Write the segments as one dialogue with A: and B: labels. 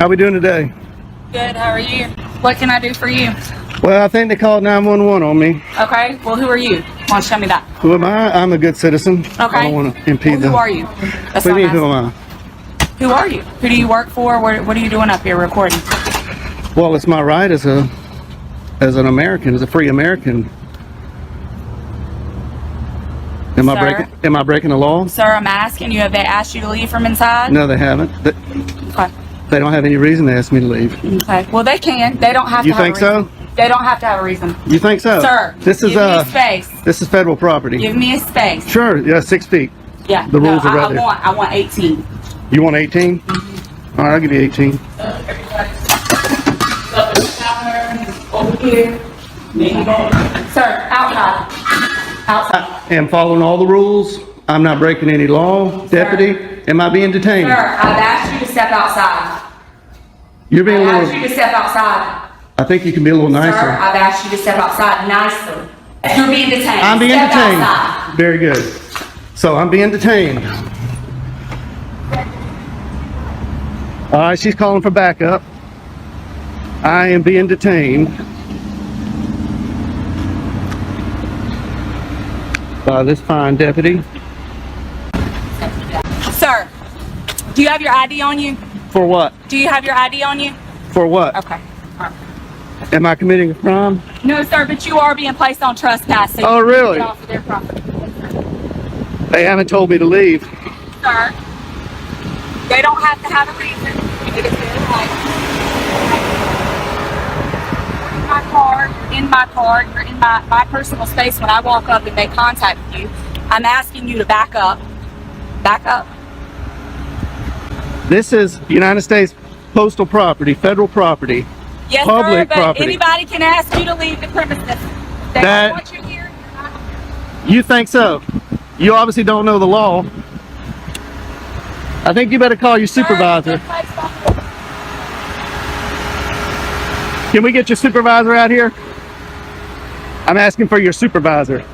A: How we doing today?
B: Good, how are you? What can I do for you?
A: Well, I think they called 911 on me.
B: Okay, well, who are you? Why don't you tell me that?
A: Who am I? I'm a good citizen.
B: Okay.
A: I don't want to impede
B: Who are you?
A: What do you mean, who am I?
B: Who are you? Who do you work for? What are you doing up here recording?
A: Well, it's my right as an American, as a free American. Am I breaking the law?
B: Sir, I'm asking you, have they asked you to leave from inside?
A: No, they haven't.
B: Okay.
A: They don't have any reason to ask me to leave.
B: Okay. Well, they can. They don't have
A: You
B: to have
A: think
B: a reason.
A: so?
B: They don't have to have a reason.
A: You think so?
B: Sir,
A: this is
B: give me a space.
A: This is federal property.
B: Give me a space.
A: Sure, yeah, 6 feet.
B: Yeah.
A: The rules are right there.
B: I want 18.
A: You want 18? All right, I'll give you 18.
B: Over here. Sir, outside. Outside.
A: I am following all the rules. I'm not breaking any law. Deputy, am I being detained?
B: Sir, I've asked you to step outside.
A: You're being a
B: I've asked
A: little...
B: you to step outside.
A: I think you can be a little nicer.
B: Sir, I've asked you to step outside nicely. You're being detained.
A: I'm being
B: Step
A: detained.
B: outside.
A: Very good. So I'm being detained. All right, she's calling for backup. I am being detained by this fine deputy.
B: Sir, do you have your ID on you?
A: For what?
B: Do you have your ID on you?
A: For what?
B: Okay. All right.
A: Am I committing a crime?
B: No, sir, but you are being placed on trespass. So
A: Oh,
B: you
A: really?
B: Get off of their property.
A: They haven't told me to leave.
B: Sir, they don't have to have a reason. It is their right. You're in my car, you're in my personal space. When I walk up and make contact with you, I'm asking you to back up. Back up.
A: This is United States postal property, federal property,
B: Yes,
A: public
B: sir, but
A: property.
B: anybody can ask you to leave the premises. They
A: That-
B: don't want you here. You're not.
A: You think so? You obviously don't know the law. I think you better call your supervisor. Can we get your supervisor out here? I'm asking for your supervisor.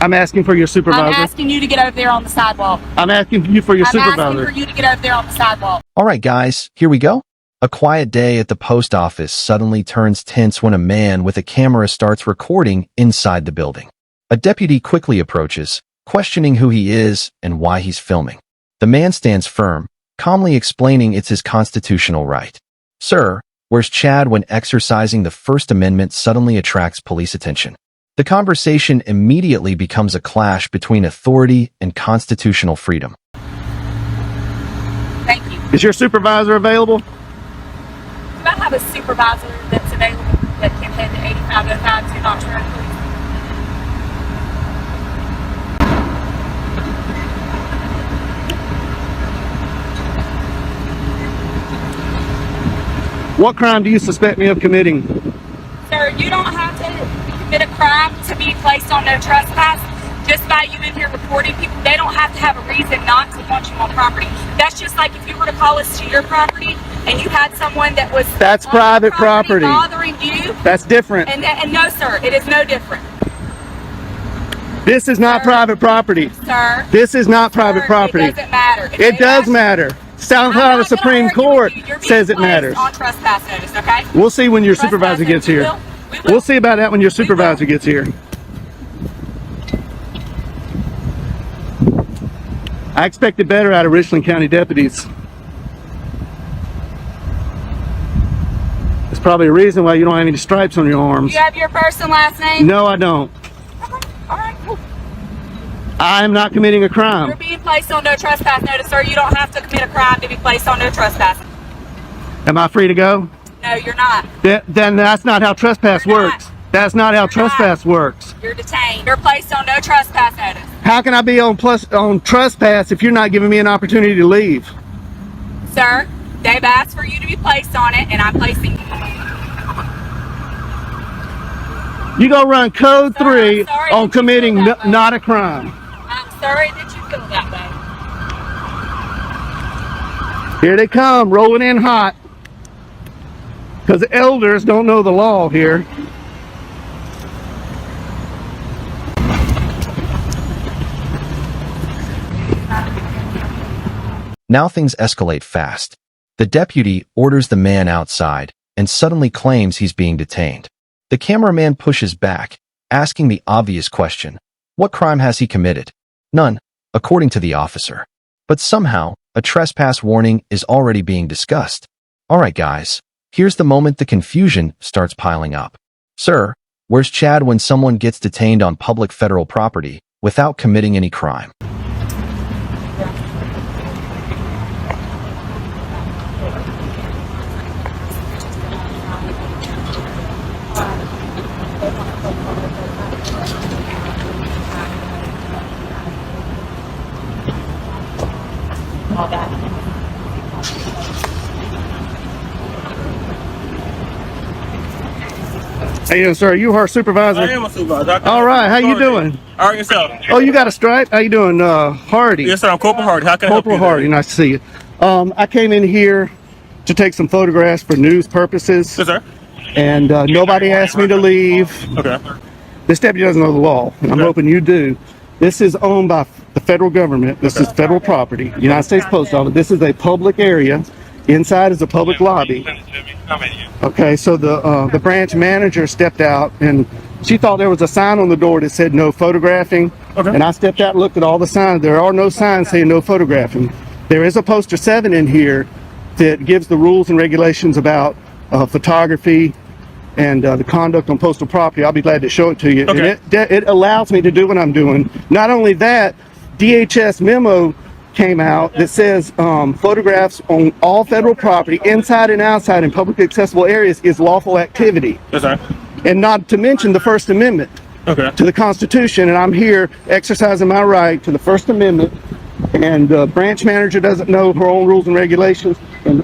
A: I'm asking for your supervisor.
B: I'm asking you to get over there on the sidewalk.
A: I'm asking you for your
B: I'm
A: supervisor.
B: asking for you to get over there on the sidewalk.
C: All right, guys, here we go. A quiet day at the post office suddenly turns tense when a man with a camera starts recording inside the building. A deputy quickly approaches, questioning who he is and why he's filming. The man stands firm, calmly explaining it's his constitutional right. Sir, where's Chad when exercising the First Amendment suddenly attracts police attention? The conversation immediately becomes a clash between authority and constitutional freedom.
B: Thank you.
A: Is your supervisor available?
B: Do I have a supervisor that's available that can head to 8505 to Knox Road, please?
A: What crime do you suspect me of committing?
B: Sir, you don't have to commit a crime to be placed on no trespass. Just by you in here reporting people, they don't have to have a reason not to want you on property. That's just like if you were to call us to your property and you had someone that was
A: That's private property.
B: bothering you.
A: That's different.
B: And no, sir, it is no different.
A: This is not
B: Sir.
A: private property.
B: Sir.
A: This is not private
B: Sir,
A: property.
B: It doesn't matter. If
A: It
B: they
A: does
B: ask-
A: matter. South
B: I'm
A: Carolina
B: not gonna
A: Supreme
B: argue
A: Court
B: with you. You're being
A: says it
B: placed
A: matters.
B: on trespass notice, okay?
A: We'll see when your
B: Trespass
A: supervisor
B: notice.
A: gets here.
B: We will.
A: We'll see about that when your supervisor gets here. I expected better out of Richland County deputies. There's probably a reason why you don't have any stripes on your arms.
B: You have your first and last name?
A: No, I don't.
B: Okay. All right, cool.
A: I am not committing a
B: You're
A: crime.
B: being placed on no trespass notice, sir. You don't have to commit a crime to be placed on no trespass.
A: Am I free to go?
B: No, you're not.
A: Then that's not how trespass
B: You're not.
A: works. That's not how
B: You're not.
A: trespass works.
B: You're detained. You're placed on no trespass notice.
A: How can I be on trespass if you're not giving me an opportunity to leave?
B: Sir, they've asked for you to be placed on it, and I'm placing you.
A: You go run code
B: Sir,
A: 3
B: I'm sorry
A: on
B: that you
A: committing
B: feel that way.
A: not a crime.
B: I'm sorry that you feel that way.
A: Here they come, rolling in hot. Because the elders don't know the law here.
C: Now things escalate fast. The deputy orders the man outside and suddenly claims he's being detained. The cameraman pushes back, asking the obvious question, what crime has he committed? None, according to the officer. But somehow, a trespass warning is already being discussed. Alright guys, here's the moment the confusion starts piling up. Sir, where's Chad when someone gets detained on public federal property without committing any crime?
A: How you doing, sir? Are you our supervisor?
D: I am a supervisor.
A: All right, how you doing?
D: All right, yourself.
A: Oh, you got a stripe? How you doing, Hardy?
D: Yes, sir. I'm Corporal Hardy. How can I help
A: Corporal
D: you?
A: Hardy, nice to see you. I came in here to take some photographs for news purposes.
D: Yes, sir.
A: And nobody asked me to leave.
D: Okay.
A: This deputy doesn't know the law, and I'm hoping you do. This is owned by the federal government. This is federal property. United States Post Office. This is a public area. Inside is a public lobby. Okay, so the branch manager stepped out, and she thought there was a sign on the door that said no photographing.
D: Okay.
A: And I stepped out and looked at all the signs. There are no signs saying no photographing. There is a poster 7 in here that gives the rules and regulations about photography and the conduct on postal property. I'll be glad to show it to you.
D: Okay.
A: And it allows me to do what I'm doing. Not only that, DHS memo came out that says photographs on all federal property, inside and outside in publicly accessible areas, is lawful activity.
D: Yes, sir.
A: And not to mention the First Amendment
D: Okay.
A: to the Constitution. And I'm here exercising my right to the First Amendment. And the branch manager doesn't know her own rules and regulations, and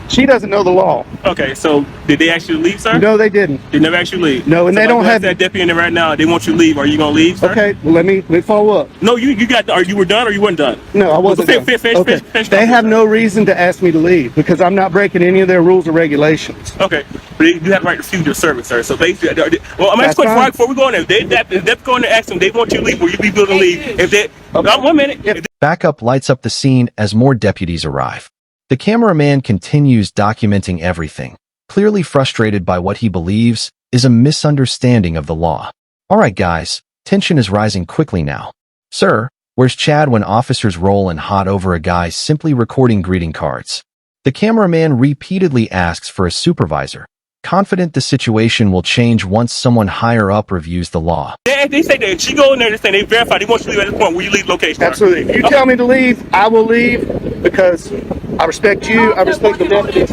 A: she doesn't know the law.
D: Okay. So did they actually leave, sir?
A: No, they didn't.
D: They never actually leave.
A: No, and
D: so
A: they don't have
D: that deputy in there right now. They want you to leave. Are you gonna leave, sir?
A: Okay, well, let me follow up.
D: No, you got. Are you were done or you weren't done?
A: No, I wasn't.
D: Finish,
A: done.
D: finish,
A: Okay.
D: finish,
A: They have no reason to ask me to leave because I'm not breaking any of their rules or regulations.
D: Okay, but you have the right to refuse your service, sir. So basically, well, I'm asking a question
A: fine.
D: before we go in there. If they're going to ask them, they want you to leave. Will you be willing to leave? If they,
A: Okay.
D: 1 minute.
A: If-
C: Backup lights up the scene as more deputies arrive. The cameraman continues documenting everything, clearly frustrated by what he believes is a misunderstanding of the law. Alright guys, tension is rising quickly now. Sir, where's Chad when officers roll in hot over a guy simply recording greeting cards? The cameraman repeatedly asks for a supervisor, confident the situation will change once someone higher up reviews the law.
D: They say that she go in there and say they verify. They want you to leave at this point. Will you leave location?
A: Absolutely. If you tell me to leave, I will leave because I respect you. I respect the deputies.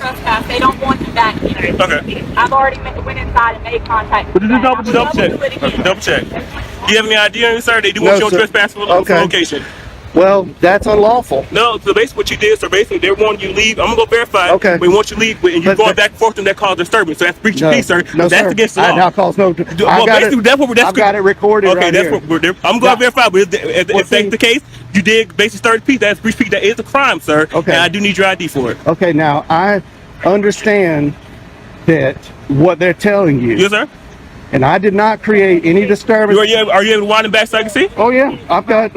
B: They don't want you back here.
D: Okay.
B: I've already went inside and made contact.
D: But
B: with
D: just
B: that.
D: double
B: I would
D: check.
B: love to do it again.
D: Double check. Do you have any idea, sir? They do
A: No,
D: want you on
A: sir.
D: trespass for
A: Okay.
D: location.
A: Well, that's unlawful.
D: No, so basically what you did, so basically they want you to leave. I'm gonna go verify.
A: Okay.
D: We want you to leave, and you're
A: But-
D: going back and forth, and that causes disturbance. So that's breach of peace, sir.
A: No,
D: That's
A: sir.
D: against the law.
A: I'll cause no.
D: Well,
A: I've got
D: basically,
A: it.
D: that's what we're.
A: I've got it recorded.
D: Okay,
A: right
D: that's
A: here.
D: what we're. I'm going to verify, but if
A: Well,
D: that's the
A: see-
D: case, you did basically start the peace. That's breach of peace. That is a crime, sir.
A: Okay.
D: And I do need your ID for it.
A: Okay, now I understand that what they're telling you,
D: Yes, sir.
A: and I did not create any disturbance.
D: Are you able to wind it back so I can see?
A: Oh yeah, I've got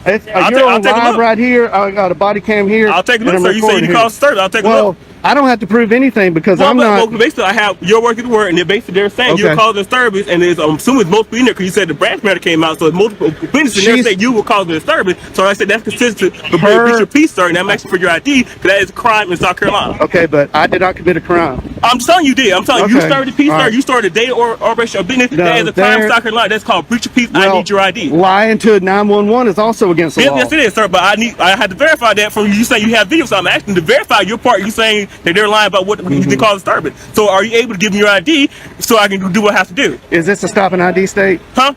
A: it's,
D: I'll
A: you're on
D: take a
A: live
D: look.
A: right here. I got a body cam here.
D: I'll take a
A: and
D: look,
A: I'm
D: sir. You say
A: recording
D: you
A: here.
D: cause disturbance. I'll take a
A: Well,
D: look.
A: I don't have to prove anything because I'm not.
D: Well, basically, I have your word to the word, and they're basically they're saying
A: Okay.
D: you're causing disturbance, and there's, I'm assuming it's multiple in there because you said the branch matter came out, so it's multiple witnesses in there
A: She's-
D: saying you were causing disturbance. So I said that's consistent with
A: Her-
D: breach of peace, sir, and I'm asking for your ID because that is a crime in South Carolina.
A: Okay, but I did not commit a crime.
D: I'm telling you did. I'm telling you, you
A: Okay.
D: started the peace,
A: All
D: sir.
A: right.
D: You started a day or operation of business.
A: No,
D: that is a crime in
A: there-
D: South Carolina. That's called breach of peace. I
A: Well,
D: need your ID.
A: Lying to 911 is also against the law.
D: Yes, it is, sir. But I had to verify that from you saying you have video. So I'm asking to verify your part. You saying that they're lying about what they cause disturbance. So are you able to give me your ID so I can do what I have to do?
A: Is this a stop and ID state?
D: Huh?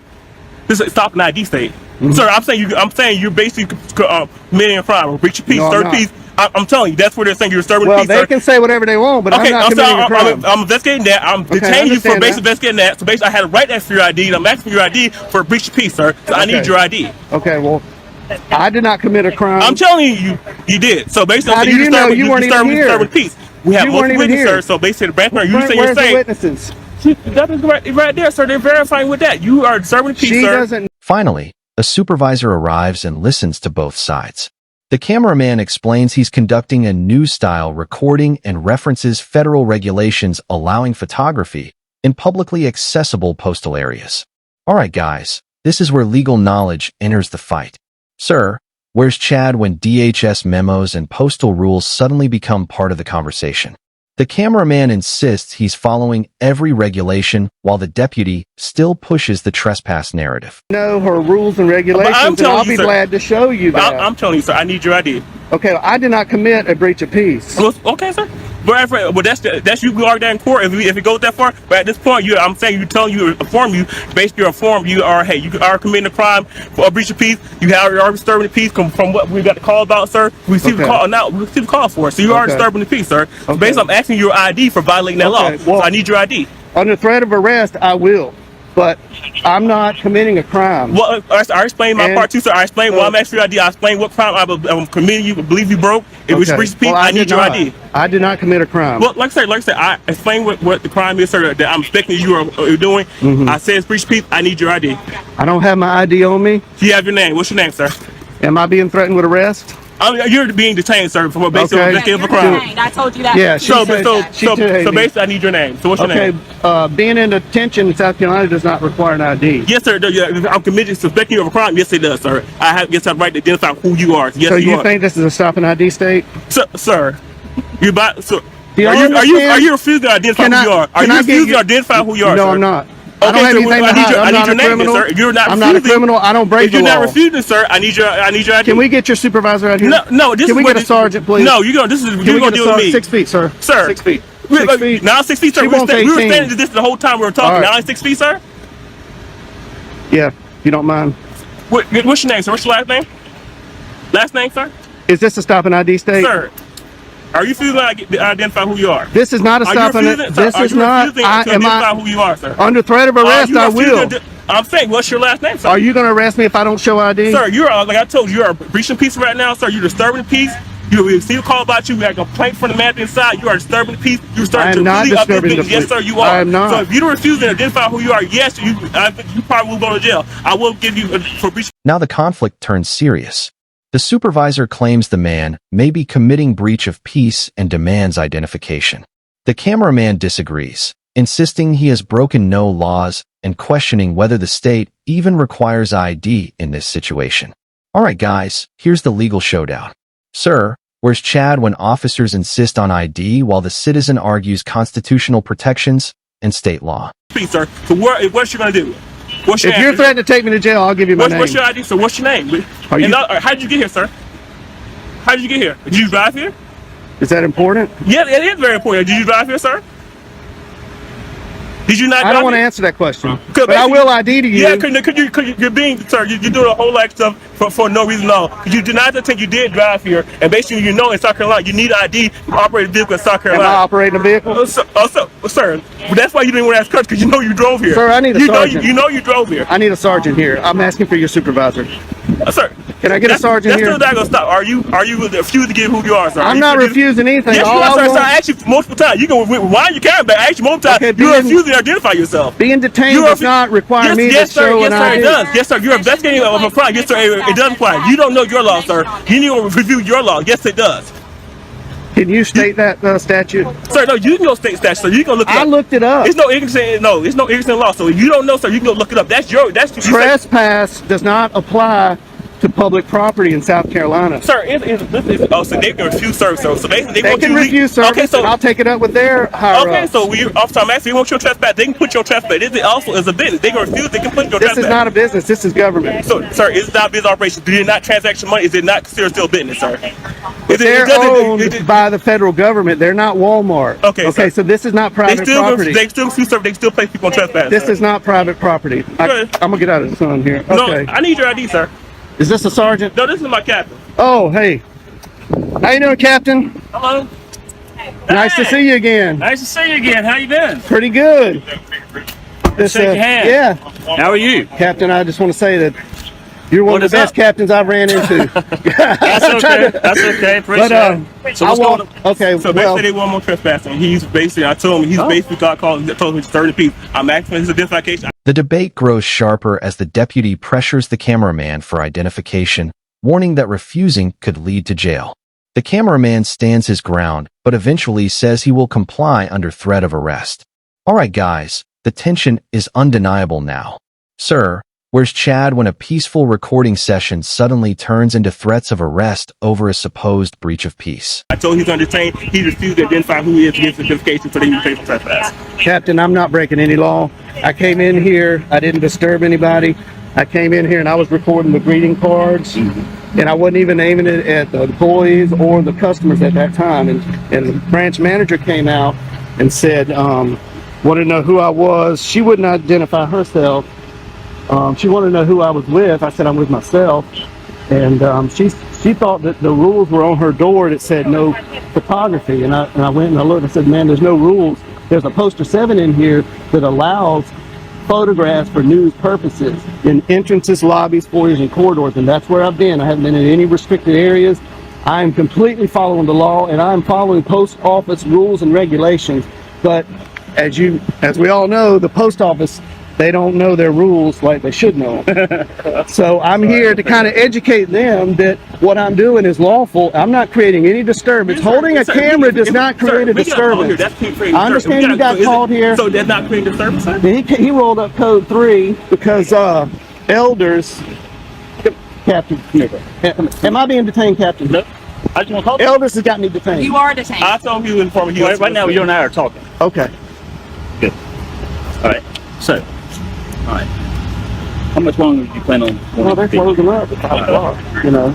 D: This is stop an ID state. Sir, I'm saying you're basically committing a crime or breach of peace,
A: No, I'm
D: third
A: not.
D: peace. I'm telling you, that's where they're saying you're disturbing
A: Well,
D: peace,
A: they
D: sir.
A: can say whatever they want, but
D: Okay,
A: I'm not committing a crime.
D: I'm investigating that. I'm
A: Okay, I
D: detaining you for
A: understand
D: basically
A: that.
D: investigating that. So basically, I had a right to ask for your ID, and I'm asking for your ID for a breach of peace, sir. So I need
A: Okay.
D: your ID.
A: Okay, well, I did not commit a crime.
D: I'm telling you did. So basically,
A: How do you know? You weren't even here.
D: disturbing peace. We have
A: You weren't
D: multiple
A: even
D: witnesses,
A: here.
D: sir. So basically, the branch man, you
A: Where's
D: say you're
A: the
D: saying
A: witnesses?
D: that is right there, sir. They're verifying with that. You are disturbing peace,
A: She
D: sir.
A: doesn't.
C: Finally, a supervisor arrives and listens to both sides. The cameraman explains he's conducting a news-style recording and references federal regulations allowing photography in publicly accessible postal areas. Alright guys, this is where legal knowledge enters the fight. Sir, where's Chad when DHS memos and postal rules suddenly become part of the conversation? The cameraman insists he's following every regulation while the deputy still pushes the trespass narrative.
A: Know her rules and regulations, and I'll be glad to show you that.
D: I'm telling you, sir, I need your ID.
A: Okay, I did not commit a breach of peace.
D: Okay, sir. But that's you. We are there in court if it goes that far. But at this point, I'm saying basically you're informed you are committing a crime for a breach of peace. You are disturbing the peace from what we got the call about, sir. We received the call now. We received the call for it. So you are disturbing the peace, sir. So basically, I'm asking your ID for violating that law.
A: Well,
D: so I need your ID.
A: Under threat of arrest, I will. But I'm not committing a crime.
D: Well, I explained my part too, sir. I explained why I'm asking your ID. I explained what crime I'm committing. You believe you broke. It was breach of peace. I need your ID.
A: I did not commit a crime.
D: Well, like I said, I explained what the crime is, sir. That I'm expecting you are doing. I said it's breach of peace. I need your ID.
A: I don't have my ID on me.
D: You have your name. What's your name, sir?
A: Am I being threatened with arrest?
D: You're being detained, sir, for basically of a crime.
B: I told you that.
A: Yeah.
D: So basically, I need your name. So what's your name?
A: Being in detention in South Carolina does not require an ID.
D: Yes, sir. I'm committed to suspecting you of a crime. Yes, it does, sir. I have the right to identify who you are. Yes,
A: so you think this is a stop and ID state?
D: Sir, are you refusing to identify who you are? Are you refusing to identify who you are?
A: No, I'm not.
D: Okay,
A: I don't have anything
D: I need your name, sir. You're not.
A: I'm not a criminal. I don't break the law.
D: If you're not refusing, sir, I need your ID.
A: Can we get your supervisor out here?
D: No. Can
A: we get a sergeant, please?
D: No, you're gonna deal with me.
A: 6 feet, sir.
D: Sir,
A: 6 feet.
D: Now 6 feet, sir. We were standing this the whole time we were talking. Now 6 feet, sir.
A: Yeah, if you don't mind.
D: What's your name, sir? What's your last name? Last name, sir?
A: Is this a stop and ID state?
D: Sir, are you refusing to identify who you are?
A: This is not a stop and ID. This is not.
D: Identify who you are, sir?
A: Under threat of arrest, I will.
D: I'm saying, what's your last name, sir?
A: Are you going to arrest me if I don't show ID?
D: Sir, you're like I told you, you're breaching peace right now, sir. You're disturbing the peace. You receive a call about you. We had a complaint from the man inside. You are disturbing the peace. You're starting to
A: not disturbing the peace.
D: Yes, sir, you are.
A: I am not.
D: So if you don't refuse to identify who you are, yes, you probably will go to jail. I will give you for breach.
C: Now the conflict turns serious. The supervisor claims the man may be committing breach of peace and demands identification. The cameraman disagrees, insisting he has broken no laws and questioning whether the state even requires ID in this situation. Alright guys, here's the legal showdown. Sir, where's Chad when officers insist on ID while the citizen argues constitutional protections and state law?
D: Please, sir. So what's you gonna do?
A: If you're threatening to take me to jail, I'll give you my name.
D: What's your ID, sir? What's your name? How did you get here, sir? How did you get here? Did you drive here?
A: Is that important?
D: Yeah, it is very important. Did you drive here, sir? Did you not?
A: I don't want to answer that question, but I will ID to you.
D: Yeah, you're being, sir, you're doing a whole lot of stuff for no reason at all. You denied the thing you did drive here, and basically you know in South Carolina you need ID to operate a vehicle in South Carolina.
A: Am I operating a vehicle?
D: Sir, that's why you didn't want to ask questions, because you know you drove here.
A: Sir, I need a sergeant.
D: You know you drove here.
A: I need a sergeant here. I'm asking for your supervisor.
D: Sir,
A: can I get a sergeant here?
D: That's still not gonna stop. Are you refusing to give who you are, sir?
A: I'm not refusing anything.
D: Yes, you are, sir. Sir, I asked you multiple times. You can rewind your camera back. I asked you multiple times.
A: Okay,
D: you're refusing to identify yourself.
A: Being detained does not require me to show an ID.
D: Yes, sir, it does. Yes, sir. You're investigating of a crime. Yes, sir, it does apply. You don't know your law, sir. You need to review your law. Yes, it does.
A: Can you state that statute?
D: Sir, no, you can go state statute, sir. You can look it up.
A: I looked it up.
D: It's no ignorance in law. So if you don't know, sir, you can go look it up. That's
A: trespass does not apply to public property in South Carolina.
D: Sir, so they can refuse service. So basically
A: they can refuse service. Okay, so I'll take it up with their higher ups.
D: So officer, I'm asking, you want your trespass? They can put your trespass. This also is a business. They can refuse. They can put your trespass.
A: This is not a business. This is government.
D: So, sir, it's not business operation. Do you not transaction money? Is it not considered still business, sir?
A: They're owned by the federal government. They're not Walmart.
D: Okay,
A: so this is not private property.
D: They still refuse service. They still place people on trespass.
A: This is not private property. I'm gonna get out of the sun here. Okay.
D: No, I need your ID, sir.
A: Is this a sergeant?
D: No, this is my captain.
A: Oh, hey. How you doing, Captain?
D: Hello.
A: Nice to see you again.
E: Nice to see you again. How you been?
A: Pretty good.
E: Shake your hand.
A: Yeah.
E: How are you?
A: Captain, I just want to say that you're one of the best captains I've ran into.
E: That's okay. That's okay. Appreciate it. So what's going on?
A: Okay.
D: So basically, they want more trespassing. I told him basically told him to stir the peace. I'm asking for his identification.
C: The debate grows sharper as the deputy pressures the cameraman for identification warning that refusing could lead to jail. The cameraman stands his ground, but eventually says he will comply under threat of arrest. Alright guys, the tension is undeniable now. Sir, where's Chad when a peaceful recording session suddenly turns into threats of arrest over a supposed breach of peace?
D: I told him he's undertained. He refused to identify who he is to give certification so that he can pay for trespass.
A: Captain, I'm not breaking any law. I came in here, I didn't disturb anybody. I came in here and I was recording the greeting cards, and I wasn't even aiming it at the employees or the customers at that time. And the branch manager came out and said, wanted to know who I was. She wouldn't identify herself. She wanted to know who I was with. I said I'm with myself, and she thought that the rules were on her door that said no photography. And I went and I looked and I said, man, there's no rules. There's a poster 7 in here that allows photographs for news purposes in entrances, lobbies, foyers, and corridors, and that's where I've been. I haven't been in any restricted areas. I am completely following the law, and I'm following post office rules and regulations. But as we all know, the post office, they don't know their rules like they should know. So I'm here to kind of educate them that what I'm doing is lawful. I'm not creating any disturbance. Holding a camera does not create a disturbance. I understand you got called here.
D: So that's not creating disturbance, sir?
A: He rolled up code 3 because elders. Captain, am I being detained, Captain?
E: No. I just want to talk.
A: Elders has got me detained.
B: You are detained.
D: I told you informing you.
E: Right now, you and I are talking.
A: Okay.
E: Good. All right. So, all right. How much longer do you plan on?
A: Well, they're closing up at 5 o'clock, you know.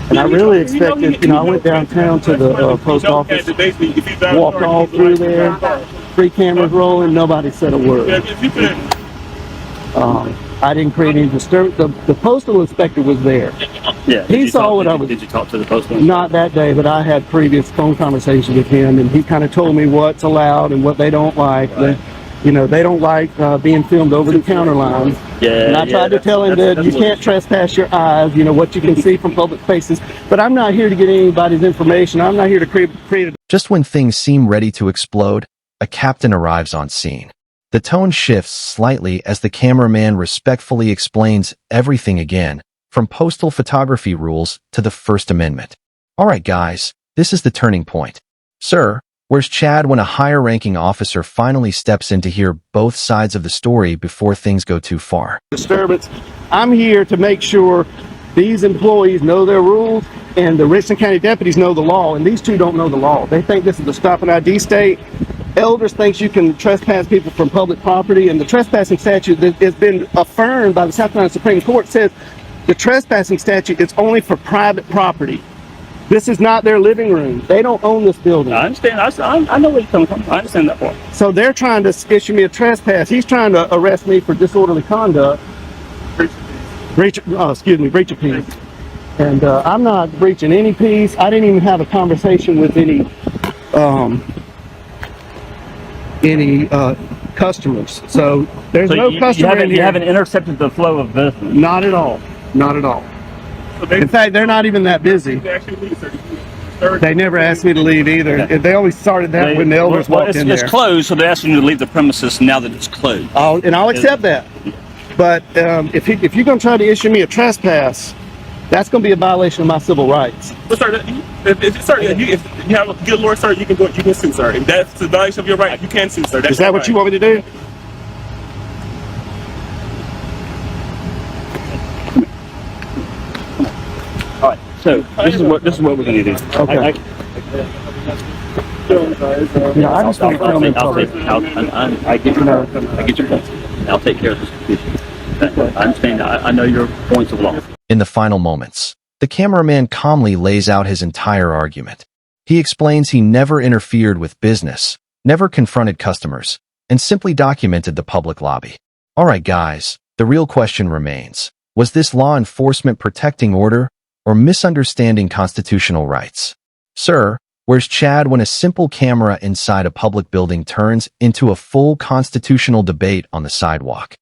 A: And I really expected, I went downtown to the post office, walked all through there, 3 cameras rolling, nobody said a word. I didn't create any disturbance. The postal inspector was there.
E: Yeah.
A: He saw what I was.
E: Did you talk to the postal?
A: Not that day, but I had previous phone conversations with him, and he kind of told me what's allowed and what they don't like.
E: Right.
A: They don't like being filmed over the counter lines.
E: Yeah.
A: And I tried to tell him that you can't trespass your eyes, what you can see from public spaces. But I'm not here to get anybody's information. I'm not here to create a...
C: Just when things seem ready to explode, a captain arrives on scene. The tone shifts slightly as the cameraman respectfully explains everything again, from postal photography rules to the First Amendment. Alright guys, this is the turning point. Sir, where's Chad when a higher-ranking officer finally steps in to hear both sides of the story before things go too far?
A: Disturbance. I'm here to make sure these employees know their rules and the Richland County deputies know the law, and these two don't know the law. They think this is a stop and ID state. Elders thinks you can trespass people from public property, and the trespassing statute that has been affirmed by the South Carolina Supreme Court says the trespassing statute is only for private property. This is not their living room. They don't own this building.
E: I understand. I know where you're coming from. I understand that part.
A: So they're trying to issue me a trespass. He's trying to arrest me for disorderly conduct. Breach of peace. And I'm not breaching any peace. I didn't even have a conversation with any customers. So there's no customer in here.
E: You haven't intercepted the flow of business.
A: Not at all. Not at all. In fact, they're not even that busy. They never asked me to leave either. They always started that when the elders walked in there.
E: It's closed, so they're asking you to leave the premises now that it's closed.
A: I'll accept that. But if you're going to try to issue me a trespass, that's going to be a violation of my civil rights.
D: But sir, if you have a good lawyer, sir, you can sue, sir. If that's a violation of your right, you can sue, sir.
A: Is that what you want me to do?
E: All right. So this is what we're going to do.
A: Okay. I just want to tell them.
E: I get your point. I'll take care of this issue. I understand. I know your points of law.
C: In the final moments, the cameraman calmly lays out his entire argument. He explains he never interfered with business, never confronted customers, and simply documented the public lobby. Alright guys, the real question remains. Was this law enforcement protecting order or misunderstanding constitutional rights? Sir, where's Chad when a simple camera inside a public building turns into a full constitutional debate on the sidewalk?